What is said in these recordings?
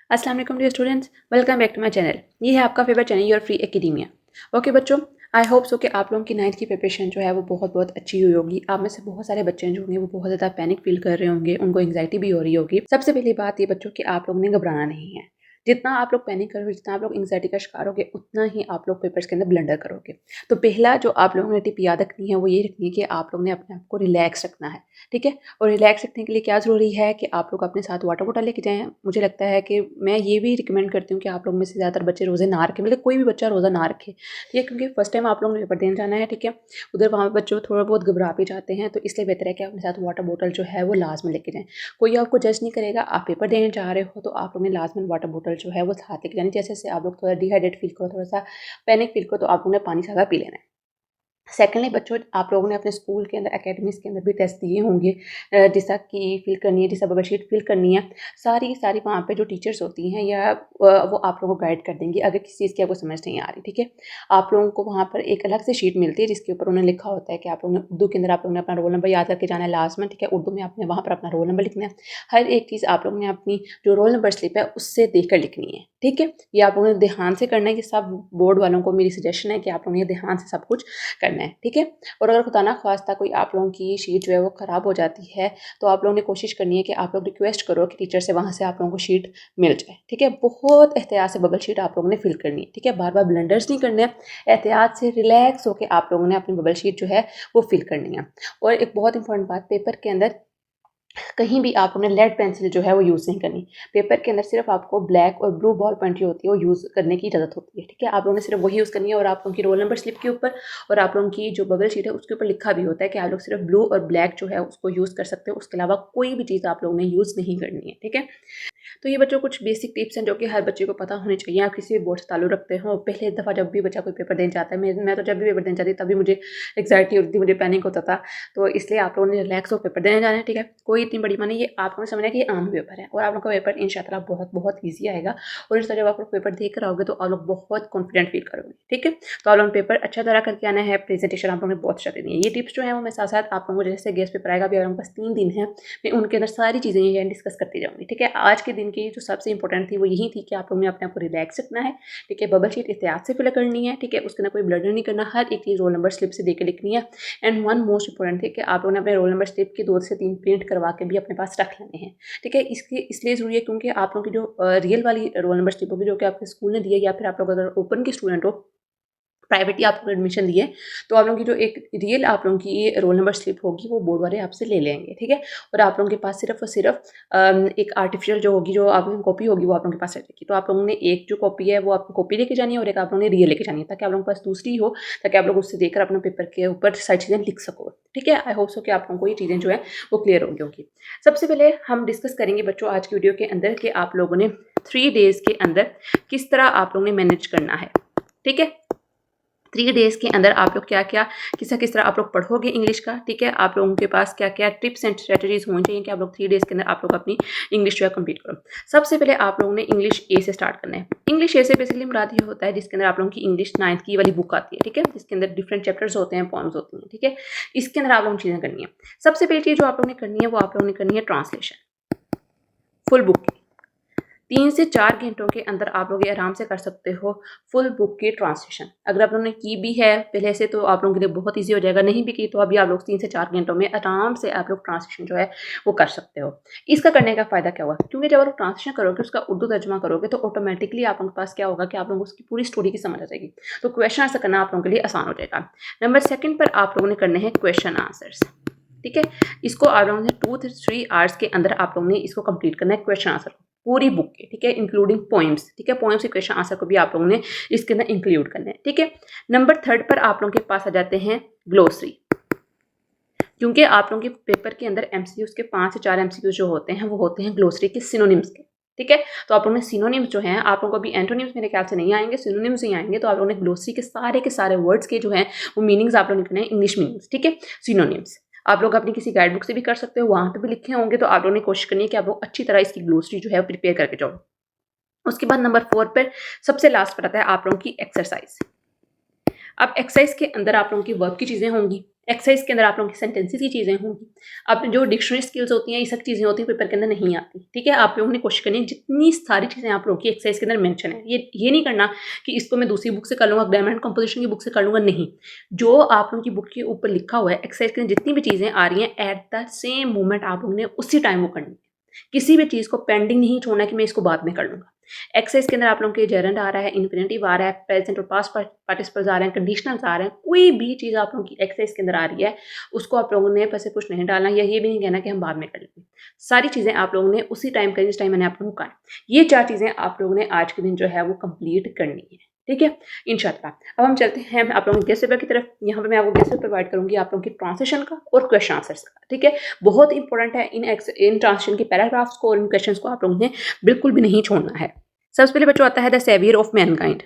अस्सलाम वालेकुम dear students, welcome back to my channel. ये है आपका favourite channel your free academia. Okay बच्चों, आई होप सो कि आप लोगों की 9th की प्रिपरेशन जो है वो बहुत अच्छी हुई होगी। आप में से बहुत सारे बच्चे जो होंगे वो बहुत ज़्यादा पैनिक फील कर रहे होंगे, उनको एंग्जाइटी भी हो रही होगी। सबसे पहली बात ये बच्चों कि आप लोगों ने घबराना नहीं है। जितना आप लोग पैनिक करोगे, जितना आप लोग एंग्जाइटी का शिकार होगे, उतना ही आप लोग पेपर्स के अंदर ब्लंडर करोगे। तो पहला जो आप लोगों ने टिप याद रखनी है वो ये रखनी है कि आप लोगों ने अपने आप को रिलैक्स रखना है। ठीक है, और रिलैक्स रखने के लिए क्या ज़रूरी है कि आप लोग अपने साथ वाटर बॉटल लेके जाएँ। मुझे लगता है कि मैं ये भी रिकमेंड करती हूँ कि आप लोग में से ज़्यादातर बच्चे रोज़े ना रखें, मतलब कोई भी बच्चा रोज़ा ना रखे। ठीक है, क्योंकि फर्स्ट टाइम आप लोगों ने पेपर देने जाना है। ठीक है, उधर वहाँ पे बच्चों थोड़ा बहुत घबरा भी जाते हैं, तो इसलिए बेहतर है कि अपने साथ वाटर बॉटल जो है वो लाजमी लेके जाएँ। कोई आपको जज नहीं करेगा, आप पेपर देने जा रहे हो तो आप लोगों ने लाजमी वाटर बॉटल जो है वो साथ लेके जानी। जैसे आप लोग थोड़ा डिहाइड्रेट फील करो, थोड़ा सा पैनिक फील करो, तो आप लोगों ने पानी ज़्यादा पी लेना है। सेकेंडली बच्चों, आप लोगों ने अपने स्कूल के अंदर एकेडमीज़ के अंदर भी टेस्ट दिए होंगे। डिसा की फिल करनी है, डिसा बबल शीट फिल करनी है। सारी की सारी वहाँ पे जो टीचर्स होती हैं या वो आप लोगों को गाइड कर देंगी अगर किसी चीज़ की आपको समझ नहीं आ रही। ठीक है, आप लोगों को वहाँ पर एक अलग से शीट मिलती है जिसके ऊपर उन्होंने लिखा होता है कि आप लोगों ने उर्दू के अंदर आप लोगों ने अपना रोल नंबर याद करके जाना है लास्ट में। ठीक है, उर्दू में आपने वहाँ पर अपना रोल नंबर लिखना है। हर एक चीज़ आप लोगों ने अपनी जो रोल नंबर स्लिप है उससे देख कर लिखनी है। ठीक है, ये आप लोगों ने ध्यान से करना है। कि सब बोर्ड वालों को मेरी सजेशन है कि आप लोगों ने ध्यान से सब कुछ करना है। ठीक है, और अगर खुदा ना ख्वास्ता कोई आप लोगों की शीट जो है वो ख़राब हो जाती है, तो आप लोगों ने कोशिश करनी है कि आप लोग रिक्वेस्ट करो कि टीचर से वहाँ से आप लोगों को शीट मिल जाए। ठीक है, बहुत एहतियात से बबल शीट आप लोगों ने फिल करनी है। ठीक है, बार बार ब्लंडर्स नहीं करने हैं, एहतियात से रिलैक्स होकर आप लोगों ने अपनी बबल शीट जो है वो फिल करनी है। और एक बहुत इंपॉर्टेंट बात, पेपर के अंदर कहीं भी आप अपने लेड पेंसिल जो है वो यूज़ नहीं करनी। पेपर के अंदर सिर्फ आपको ब्लैक और ब्लू बॉल पॉइंट जो होती है वो यूज़ करने की इजाज़त होती है। ठीक है, आप लोगों ने सिर्फ वही यूज़ करनी है। और आप लोगों की रोल नंबर स्लिप के ऊपर और आप लोगों की जो बबल शीट है उसके ऊपर लिखा भी होता है कि आप लोग सिर्फ ब्लू और ब्लैक जो है उसको यूज़ कर सकते हो, उसके अलावा कोई भी चीज़ आप लोगों ने यूज़ नहीं करनी है। ठीक है, तो ये बच्चों कुछ बेसिक टिप्स हैं जो कि हर बच्चे को पता होनी चाहिए। आप किसी भी बोर्ड से ताल्लुक़ रखते हो, पहले दफ़ा जब भी बच्चा कोई पेपर देने जाता है, मैं तो जब भी पेपर देने जाती तभी मुझे एंग्जाइटी होती थी, मुझे पैनिक होता था। तो इसलिए आप लोगों ने रिलैक्स होकर पेपर देने जाना है। ठीक है, कोई इतनी बड़ी बात नहीं, ये आप लोगों ने समझना है कि ये आम पेपर है और आप लोग का पेपर इंशाअल्लाह बहुत ईजी आएगा। और इस तरह जब आप लोग पेपर देख कर आओगे तो आप लोग बहुत कॉन्फिडेंट फील करोगे। ठीक है, तो आप लोग पेपर अच्छा तरह करके आना है। प्रेजेंटेशन आप लोगों ने बहुत अच्छा देनी है। ये टिप्स जो है वो मैं साथ साथ आप लोगों को जैसे गेस्ट पेपर आएगा, अभी आप लोगों के पास 3 दिन है, मैं उनके अंदर सारी चीज़ें ये डिस्कस करती जाऊँगी। ठीक है, आज के दिन की जो सबसे इंपॉर्टेंट थी वो यही थी कि आप लोगों ने अपने आप को रिलैक्स रखना है। ठीक है, बबल शीट एहतियात से फिल करनी है। ठीक है, उसके अंदर कोई ब्लडर नहीं करना, हर एक चीज़ रोल नंबर स्लिप से देकर लिखनी है। एंड वन मोस्ट इंपॉर्टेंट थी कि आप लोगों ने अपने रोल नंबर स्लिप की 2 से 3 प्रिंट करवा के भी अपने पास रख लेने हैं। ठीक है, इसकी इसलिए ज़रूरी है क्योंकि आप लोगों की जो रियल वाली रोल नंबर स्लिप होगी जो कि आपके स्कूल ने दी है, या फिर आप लोग अगर ओपन के स्टूडेंट हो, प्राइवेटली आप लोग एडमिशन लिए, तो आप लोगों की जो एक रियल आप लोगों की रोल नंबर स्लिप होगी वो बोर्ड वाले आपसे ले लेंगे। ठीक है, और आप लोगों के पास सिर्फ और सिर्फ एक आर्टिफिशियल जो होगी, जो आप लोगों की कॉपी होगी वो आप लोगों के पास रहेगी। तो आप लोगों ने एक जो कॉपी है वो आपको कॉपी लेके जानी है और एक आप लोगों ने रियल लेके जानी है, ताकि आप लोगों के पास दूसरी हो, ताकि आप लोग उससे देखकर अपने पेपर के ऊपर सारी चीज़ें लिख सको। ठीक है, आई होप सो कि आप लोगों को ये चीज़ें जो है वो क्लियर होगी होगी। सबसे पहले हम डिस्कस करेंगे बच्चों आज की वीडियो के अंदर कि आप लोगों ने 3 डेज़ के अंदर किस तरह आप लोगों ने मैनेज करना है। ठीक है, 3 डेज़ के अंदर आप लोग क्या क्या किस तरह आप लोग पढ़ोगे इंग्लिश का। ठीक है, आप लोगों के पास क्या क्या टिप्स एंड स्ट्रेटजीज होनी चाहिए कि आप लोग 3 डेज़ के अंदर आप लोग अपनी इंग्लिश जो है कंप्लीट करो। सबसे पहले आप लोगों ने इंग्लिश ए से स्टार्ट करना है। इंग्लिश ए से बेसिकली मुराद ये होता है जिसके अंदर आप लोगों की इंग्लिश 9th की वाली बुक आती है। ठीक है, जिसके अंदर डिफरेंट चैप्टर्स होते हैं, पॉइम्स होती हैं। ठीक है, इसके अंदर आप लोगों की चीज़ें करनी है। सबसे पहली चीज़ जो आप लोगों ने करनी है वो आप लोगों ने करनी है ट्रांसलेशन फुल बुक की। 3 से 4 घंटों के अंदर आप लोग ये आराम से कर सकते हो फुल बुक की ट्रांसलेशन। अगर आप लोगों ने की भी है पहले से तो आप लोगों के लिए बहुत ईजी हो जाएगा, नहीं भी की तो अभी आप लोग 3 से 4 घंटों में आराम से आप लोग ट्रांसलेशन जो है वो कर सकते हो। इसका करने का फ़ायदा क्या हुआ, क्योंकि जब आप लोग ट्रांसलेशन करोगे, उसका उर्दू तर्जुमा करोगे, तो ऑटोमेटिकली आप लोगों के पास क्या होगा कि आप लोगों को उसकी पूरी स्टोरी की समझ आ जाएगी। तो क्वेश्चन आंसर करना आप लोगों के लिए आसान हो जाएगा। नंबर 2 पर आप लोगों ने करने हैं क्वेश्चन आंसर्स। ठीक है, इसको आप लोगों ने 2 से 3 आवर्स के अंदर आप लोगों ने इसको कंप्लीट करना है, क्वेश्चन आंसर पूरी बुक के। ठीक है, इंक्लूडिंग पोइम्स। ठीक है, पोइम्स के क्वेश्चन आंसर को भी आप लोगों ने इसके अंदर इंक्लूड करना है। ठीक है, नंबर 3 पर आप लोगों के पास आ जाते हैं ग्लोसरी, क्योंकि आप लोगों के पेपर के अंदर एमसीक्यूज के 5 से 4 एमसीक्यूज जो होते हैं वो होते हैं ग्लोसरी के सिनोनिम्स के। ठीक है, तो आप लोगों ने सिनोनिम्स जो हैं, आप लोगों को अभी एंटोनिम्स मेरे ख्याल से नहीं आएंगे, सिनोनिम्स ही आएंगे। तो आप लोगों ने ग्लोसरी के सारे वर्ड्स के जो हैं वो मीनिंग्स आप लोगों ने लिखने हैं, इंग्लिश मीनिंग्स। ठीक है, सिनोनिम्स आप लोग अपनी किसी गाइड बुक से भी कर सकते हो, वहाँ पे भी लिखे होंगे। तो आप लोगों ने कोशिश करनी है कि आप लोग अच्छी तरह इसकी ग्लोसरी जो है प्रिपेयर करके जाओ। उसके बाद नंबर 4 पर सबसे लास्ट पर आता है आप लोगों की एक्सरसाइज। अब एक्सरसाइज के अंदर आप लोगों की वर्ब की चीज़ें होंगी, एक्सरसाइज के अंदर आप लोगों की सेंटेंसेस की चीज़ें होंगी, अब जो डिक्शनरी स्किल्स होती हैं, ये सब चीज़ें होती हैं पेपर के अंदर नहीं आती, ठीक है। आप लोगों ने कोशिश करनी है जितनी सारी चीज़ें आप लोगों की एक्सरसाइज के अंदर मेंशन है, ये नहीं करना कि इसको मैं दूसरी बुक से कर लूँगा, ग्रामर एंड कंपोजिशन की बुक से कर लूँगा, नहीं। जो आप लोगों की बुक के ऊपर लिखा हुआ है एक्सरसाइज के अंदर जितनी भी चीज़ें आ रही हैं, एट द सेम मोमेंट आप लोगों ने उसी टाइम वो करनी है। किसी भी चीज़ को पेंडिंग नहीं छोड़ना कि मैं इसको बाद में कर लूँगा। एक्सरसाइज के अंदर आप लोगों के जेरेंड आ रहा है, इन्फिनेटिव आ रहा है, प्रेजेंट और पास्ट पार्टिसिपल्स आ रहे हैं, कंडीशनल्स आ रहे हैं, कोई भी चीज़ आप लोगों की एक्सरसाइज के अंदर आ रही है, उसको आप लोगों ने पैसे कुछ नहीं डालना या ये भी नहीं कहना कि हम बाद में कर लेंगे। सारी चीज़ें आप लोगों ने उसी टाइम करी जिस टाइम मैंने आप लोगों को कहा। ये 4 चीज़ें आप लोगों ने आज के दिन जो है वो कंप्लीट करनी है, ठीक है, इंशाअल्लाह। अब हम चलते हैं आप लोगों के गेस्ट पेपर की तरफ। यहाँ पे मैं आपको गेस्ट पेपर प्रोवाइड करूँगी आप लोगों की ट्रांसलेशन का और क्वेश्चन आंसर्स का, ठीक है। बहुत इंपॉर्टेंट है इन ट्रांसलेशन के पैराग्राफ्स को और इन क्वेश्चन को आप लोगों ने बिल्कुल भी नहीं छोड़ना है। सबसे पहले बच्चों आता है द सेवियर ऑफ मैनकाइंड।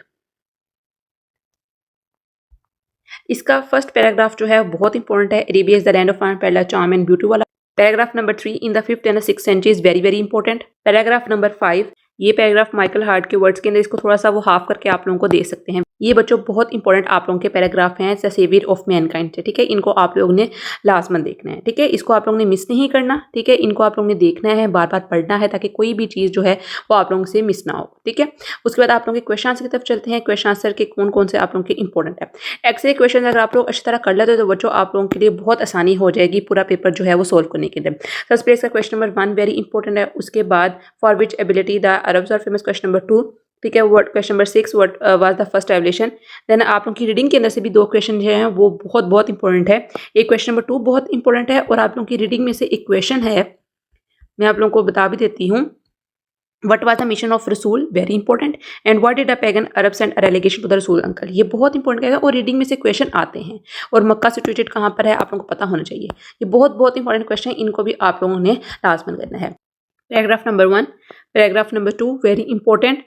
इसका फर्स्ट पैराग्राफ जो है बहुत इंपॉर्टेंट है। Arabia is the land of peerless charm and beauty वाला। Paragraph number 3 in the 5th and 6th century is very very important. Paragraph number 5, ये पैराग्राफ माइकल हार्ट के words के अंदर, इसको थोड़ा सा वो हाफ करके आप लोगों को दे सकते हैं। ये बच्चों बहुत इंपॉर्टेंट आप लोगों के पैराग्राफ हैं द सेवियर ऑफ मैनकाइंड से, ठीक है। इनको आप लोगों ने लाजमन देखना है, ठीक है। इसको आप लोगों ने मिस नहीं करना, ठीक है। इनको आप लोगों ने देखना है, बार बार पढ़ना है ताकि कोई भी चीज़ जो है वो आप लोगों से मिस ना हो, ठीक है। उसके बाद आप लोगों के क्वेश्चन आंसर की तरफ चलते हैं। क्वेश्चन आंसर के कौन कौन से आप लोगों के इंपॉर्टेंट है। एक्चुअली क्वेश्चन अगर आप लोग अच्छी तरह कर लेते हो तो बच्चों आप लोगों के लिए बहुत आसानी हो जाएगी पूरा पेपर जो है वो सोल्व करने के लिए। सबसे पहले इसका क्वेश्चन नंबर 1 वेरी इंपॉर्टेंट है। उसके बाद for which ability the Arabs are famous, question number 2, ठीक है। Word question number 6 what was the first evolution. Then आप लोगों की रीडिंग के अंदर से भी 2 क्वेश्चन जो हैं वो बहुत बहुत इंपॉर्टेंट है। एक क्वेश्चन नंबर 2 बहुत इंपॉर्टेंट है और आप लोगों की रीडिंग में से एक क्वेश्चन है, मैं आप लोगों को बता भी देती हूँ। What was the mission of Rasul? Very important. And what did the pagan Arabs send a relegation to the Rasul uncle? ये बहुत इंपॉर्टेंट है और रीडिंग में से क्वेश्चन आते हैं। और मक्का सिचुएटेड कहाँ पर है आप लोगों को पता होना चाहिए। ये बहुत बहुत इंपॉर्टेंट क्वेश्चन है, इनको भी आप लोगों ने लाजमन करना है। Paragraph number 1, paragraph number 2 very important,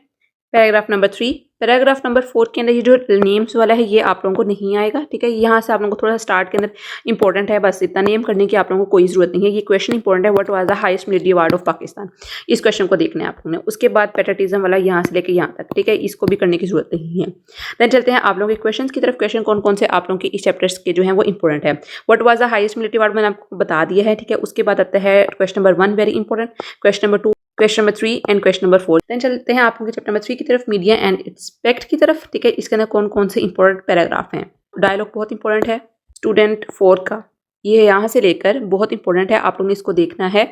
paragraph number 3, paragraph number 4 के अंदर ये जो नेम्स वाला है ये आप लोगों को नहीं आएगा, ठीक है। यहाँ से आप लोगों को थोड़ा सा स्टार्ट के अंदर इंपॉर्टेंट है, बस इतना नेम करने की आप लोगों को कोई ज़रूरत नहीं है। ये क्वेश्चन इंपॉर्टेंट है, what was the highest military award of Pakistan, इस क्वेश्चन को देखना है आप लोगों ने। उसके बाद पैट्रियटिज्म वाला यहाँ से लेकर यहाँ तक, ठीक है, इसको भी करने की जरूरत नहीं है। देन चलते हैं आप लोगों के क्वेश्चन की तरफ। क्वेश्चन कौन कौन से आप लोगों के इस चैप्टर्स के जो है वो इंपॉर्टेंट है। What was the highest military award मैंने आपको बता दिया है, ठीक है। उसके बाद आता है question number 1 very important, question number 2, question number 3 and question number 4। Then चलते हैं आप लोगों के चैप्टर नंबर 3 की तरफ, मीडिया एंड इट्स इफेक्ट की तरफ, ठीक है। इसके अंदर कौन कौन से इंपॉर्टेंट पैराग्राफ हैं। डायलॉग बहुत इंपॉर्टेंट है, स्टूडेंट 4 का, ये यहाँ से लेकर बहुत इंपॉर्टेंट है, आप लोगों ने इसको देखना है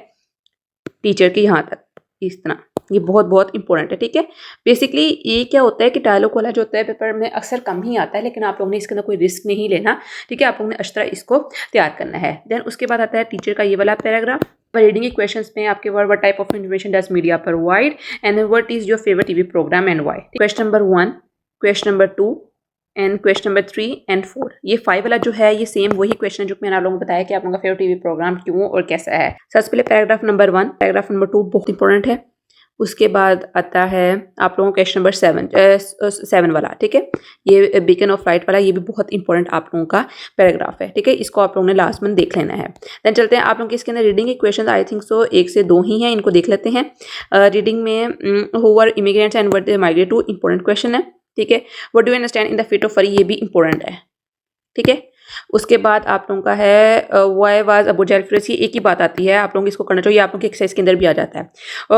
टीचर के यहाँ तक, इस तरह, ये बहुत बहुत इंपॉर्टेंट है, ठीक है। बेसिकली ये क्या होता है कि डायलॉग वाला जो होता है पेपर में अक्सर कम ही आता है, लेकिन आप लोगों ने इसके अंदर कोई रिस्क नहीं लेना, ठीक है। आप लोगों ने अच्छी तरह इसको तैयार करना है। देन उसके बाद आता है टीचर का ये वाला पैराग्राफ। रीडिंग के क्वेश्चंस में आपके what type of information does media provide and what is your favourite TV programme and why. Question number 1, question number 2 and question number 3 and 4। ये 5 वाला जो है ये सेम वही क्वेश्चन है जो मैंने आप लोगों को बताया कि आप लोगों का फेवरेट टीवी प्रोग्राम क्यों और कैसा है। सबसे पहले पैराग्राफ नंबर 1, पैराग्राफ नंबर 2 बहुत इंपॉर्टेंट है। उसके बाद आता है आप लोगों को क्वेश्चन नंबर 7 वाला, ठीक है, ये बीकन ऑफ लाइट वाला, ये भी बहुत इंपॉर्टेंट आप लोगों का पैराग्राफ है, ठीक है। इसको आप लोगों ने लास्ट में देख लेना है। देन चलते हैं आप लोगों के इसके अंदर रीडिंग के क्वेश्चन, आई थिंक सो 1 से 2 ही हैं, इनको देख लेते हैं। रीडिंग में who were immigrants and what they migrate to, important question है, ठीक है। What do you understand in the feet of furry, ये भी इंपॉर्टेंट है, ठीक है। उसके बाद आप लोगों का है वाई वाज अबू जहल फिरस, ये एक ही बात आती है, आप लोगों को इसको करना चाहिए, आप लोगों की एक्सरसाइज के अंदर भी आ जाता है।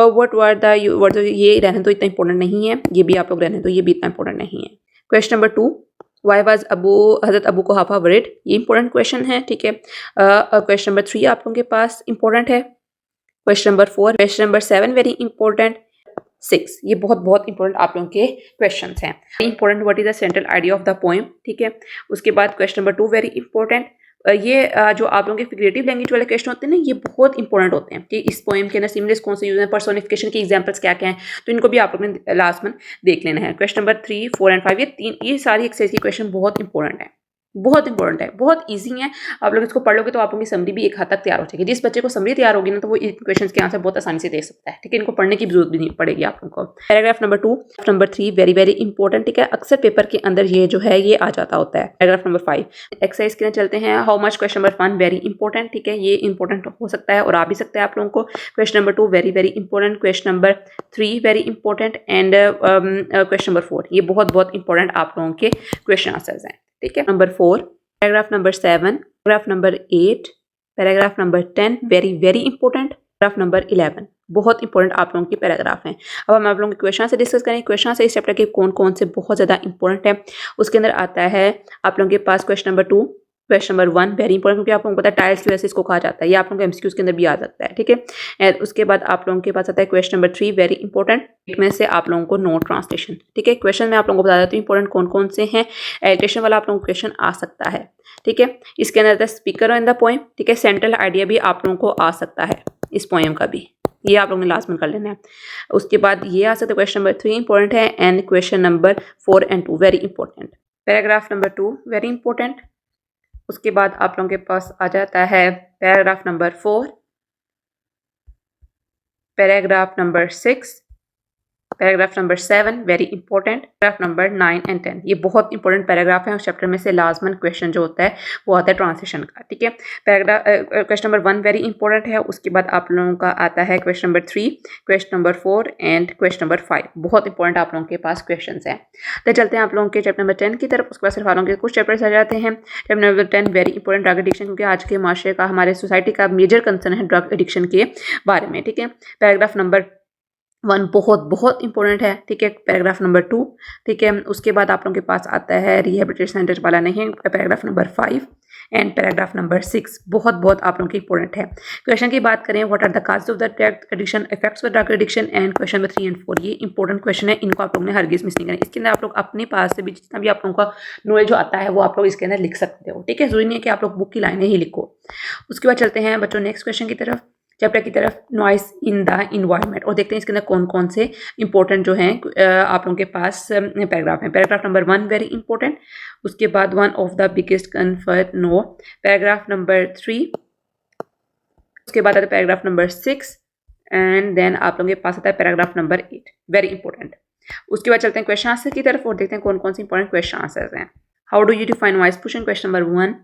व्हाट वर द वर्ड, ये रहने तो इतना इंपॉर्टेंट नहीं है, ये भी आप लोग रहने तो ये भी इतना इंपॉर्टेंट नहीं है। Question number 2, why was Hazrat Abu कुहाफा worried, ये इंपॉर्टेंट क्वेश्चन है, ठीक है। क्वेश्चन नंबर 3 आप लोगों के पास इंपॉर्टेंट है। Question number 4, question number 7 very important, 6 ये बहुत बहुत इंपॉर्टेंट आप लोगों के क्वेश्चंस हैं। Important what is the central idea of the poem, ठीक है। उसके बाद क्वेश्चन नंबर 2 वेरी इंपॉर्टेंट, ये जो आप लोगों के फिगरेटिव लैंग्वेज वाले क्वेश्चन होते हैं ना, ये बहुत इंपॉर्टेंट होते हैं कि इस पोएम के अंदर सिमिलर्स कौन से यूज हैं, पर्सोनिफिकेशन के एग्जांपल्स क्या क्या हैं, तो इनको भी आप लोगों ने लास्ट में देख लेना है। क्वेश्चन नंबर 3, 4 एंड 5 ये सारी एक्सरसाइज के क्वेश्चन बहुत इंपॉर्टेंट है, बहुत इंपॉर्टेंट है, बहुत इजी है। आप लोग इसको पढ़ लोगे तो आप लोगों की समरी भी एक हद तक तैयार हो जाएगी। जिस बच्चे को समरी तैयार होगी ना तो वो इन क्वेश्चंस के आंसर बहुत आसानी से दे सकता है, ठीक है। इनको पढ़ने की जरूरत भी नहीं पड़ेगी आप लोगों को। Paragraph number 2, number 3 very very important, ठीक है। अक्सर पेपर के अंदर ये जो है ये आ जाता होता है। पैराग्राफ नंबर 5 एक्सरसाइज के अंदर चलते हैं। How much, question number 1 very important, ठीक है, ये इंपॉर्टेंट हो सकता है और आ भी सकता है आप लोगों को। Question number 2 very very important, question number 3 very important and question number 4 ये बहुत बहुत इंपॉर्टेंट आप लोगों के क्वेश्चन आंसर्स हैं, ठीक है। Number 4 paragraph number 7, paragraph number 8, paragraph number 10 very very important, paragraph number 11 बहुत इंपॉर्टेंट आप लोगों के पैराग्राफ हैं। अब हम आप लोगों के क्वेश्चन से डिस्कस करें। क्वेश्चन से इस चैप्टर के कौन कौन से बहुत ज़्यादा इंपॉर्टेंट है। उसके अंदर आता है आप लोगों के पास question number 2, question number 1 very important, क्योंकि आप लोगों को पता है टाइल्स की वजह से इसको कहा जाता है। ये आप लोगों को एमसीक्यूज के अंदर भी आ सकता है, ठीक है। एंड उसके बाद आप लोगों के पास आता है क्वेश्चन नंबर 3 वेरी इंपॉर्टेंट, में से आप लोगों को नो ट्रांसलेशन, ठीक है। क्वेश्चन में आप लोगों को बता देती हूँ इंपॉर्टेंट कौन कौन से हैं। एडिटेशन वाला आप लोगों को क्वेश्चन आ सकता है, ठीक है। इसके अंदर the speaker in the poem, ठीक है। सेंट्रल आइडिया भी आप लोगों को आ सकता है इस पोएम का भी, ये आप लोगों ने लास्ट में कर लेना है। उसके बाद ये आ सकता है क्वेश्चन नंबर 3 इंपॉर्टेंट है, and question number 4 and 2 very important. Paragraph number 2 very important. उसके बाद आप लोगों के पास आ जाता है paragraph number 4, paragraph number 6, paragraph number 7 very important, paragraph number 9 and 10 ये बहुत इंपॉर्टेंट पैराग्राफ है। उस चैप्टर में से लाजमन क्वेश्चन जो होता है वो आता है ट्रांसलेशन का, ठीक है। Paragraph question number 1 very important है। उसके बाद आप लोगों का आता है question number 3, question number 4 and question number 5 बहुत इंपॉर्टेंट आप लोगों के पास क्वेश्चन हैं। तो चलते हैं आप लोगों के चैप्टर नंबर 10 की तरफ। उसके बाद सिर्फ आप लोगों के कुछ चैप्टर्स आ जाते हैं। Chapter number 10 very important drug addiction, क्योंकि आज के माशरे का हमारे सोसाइटी का मेजर कंसर्न है ड्रग एडिक्शन के बारे में, ठीक है। पैराग्राफ नंबर 1 बहुत बहुत इंपॉर्टेंट है, ठीक है। पैराग्राफ नंबर 2, ठीक है। उसके बाद आप लोगों के पास आता है रिहेबिलिटेशन सेंटर वाला नहीं, paragraph number 5 and paragraph number 6 बहुत बहुत आप लोगों की इंपॉर्टेंट है। क्वेश्चन की बात करें, what are the causes of the drug addiction, effects of drug addiction, and question number 3 and 4 ये इंपॉर्टेंट क्वेश्चन है। इनको आप लोगों ने हरगिज मिस नहीं करना। इसके अंदर आप लोग अपने पास से भी जितना भी आप लोगों का नॉलेज जो आता है वो आप लोग इसके अंदर लिख सकते हो, ठीक है। जरूरी नहीं है कि आप लोग बुक की लाइनें ही लिखो। उसके बाद चलते हैं बच्चों नेक्स्ट क्वेश्चन की तरफ, चैप्टर की तरफ, नॉइस इन द इन्वायरमेंट, और देखते हैं इसके अंदर कौन कौन से इंपॉर्टेंट जो हैं आप लोगों के पास पैराग्राफ हैं। Paragraph number 1 very important. उसके बाद one of the biggest comfort no, paragraph number 3। उसके बाद आता है पैराग्राफ नंबर 6 एंड देन आप लोगों के पास आता है पैराग्राफ नंबर 8 वेरी इंपॉर्टेंट। उसके बाद चलते हैं क्वेश्चन आंसर की तरफ और देखते हैं कौन कौन से इंपॉर्टेंट क्वेश्चन आंसर्स हैं। How do you define voice पुशन, question number 1।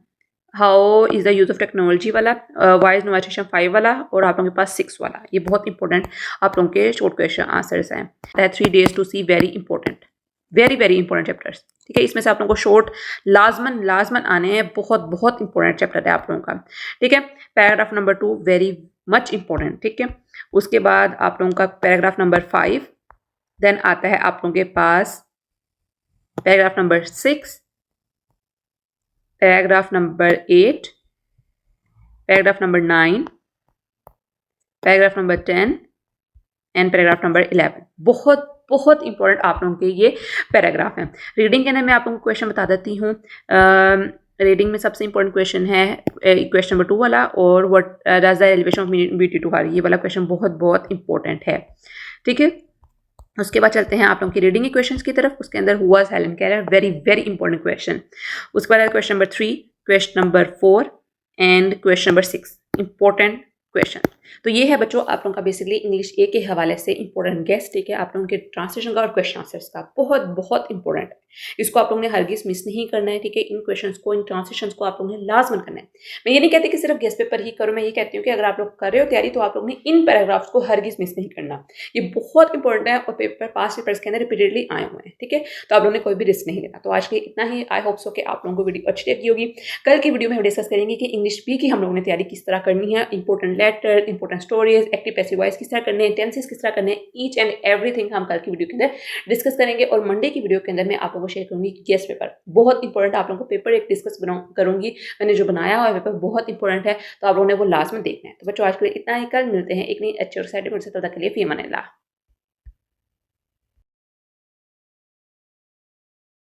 How is the use of technology वाला, वाइज नोटिफिकेशन 5 वाला, और आप लोगों के पास 6 वाला। ये बहुत इंपॉर्टेंट आप लोगों के शॉर्ट क्वेश्चन आंसर्स हैं। 3 days to see very important, very very important chapters, ठीक है। इसमें से आप लोगों को शॉर्ट लाजमन आने हैं, बहुत बहुत इंपॉर्टेंट चैप्टर है आप लोगों का, ठीक है। Paragraph number 2 very much important, ठीक है। उसके बाद आप लोगों का पैराग्राफ नंबर 5, देन आता है आप लोगों के पास paragraph number 6, paragraph number 8, paragraph number 9, paragraph number 10 and paragraph number 11 बहुत बहुत इंपॉर्टेंट आप लोगों के ये पैराग्राफ हैं। रीडिंग के अंदर मैं आप लोगों को क्वेश्चन बता देती हूँ। रीडिंग में सबसे इंपॉर्टेंट क्वेश्चन है क्वेश्चन नंबर 2 वाला, और what does the elevation of beauty to her, ये वाला क्वेश्चन बहुत बहुत इंपॉर्टेंट है, ठीक है। उसके बाद चलते हैं आप लोगों की रीडिंग के क्वेश्चंस की तरफ। उसके अंदर हुआ Helen Keller very very important question. उसके बाद question number 3, question number 4 and question number 6 important question. तो ये है बच्चों आप लोगों का बेसिकली इंग्लिश ए के हवाले से इंपॉर्टेंट गेस्ट, ठीक है। आप लोगों के ट्रांसलेशन का और क्वेश्चन आंसर्स का बहुत बहुत इंपॉर्टेंट है। इसको आप लोगों ने हरगिज मिस नहीं करना है, ठीक है। इन क्वेश्चंस को, इन ट्रांसलेशन को आप लोगों ने लाजमन करना है। मैं ये नहीं कहती कि सिर्फ गेस्ट पेपर ही करो, मैं ये कहती हूँ कि अगर आप लोग कर रहे हो तैयारी तो आप लोगों ने इन पैराग्राफ्स को हरगिज मिस नहीं करना। ये बहुत इंपॉर्टेंट है और पास पेपर्स के अंदर रिपीटेडली आए हुए हैं, ठीक है। तो आप लोगों ने कोई भी रिस्क नहीं लेना। तो आज के इतना ही। आई होप सो कि आप लोगों को वीडियो अच्छी लगी होगी। कल की वीडियो में हम डिस्कस करेंगे कि इंग्लिश बी की हम लोगों ने तैयारी किस तरह करनी है, important letter, important stories, active passive voice किस तरह करने हैं, टेंसेस किस तरह करने हैं, ईच एंड एवरीथिंग हम कल की वीडियो के अंदर डिस्कस करेंगे। और मंडे की वीडियो के अंदर मैं आप लोगों को शेयर करूंगी गेस्ट पेपर, बहुत इंपॉर्टेंट आप लोगों को पेपर एक डिस्कस करूंगी। मैंने जो बनाया हुआ पेपर बहुत इंपॉर्टेंट है, तो आप लोगों ने वो लास्ट में देखना है। तो बच्चों आज के लिए इतना ही। कल मिलते हैं एक नई अच्छी और एक्साइटिंग वीडियो से, तब तक के लिए फी अमान अल्लाह।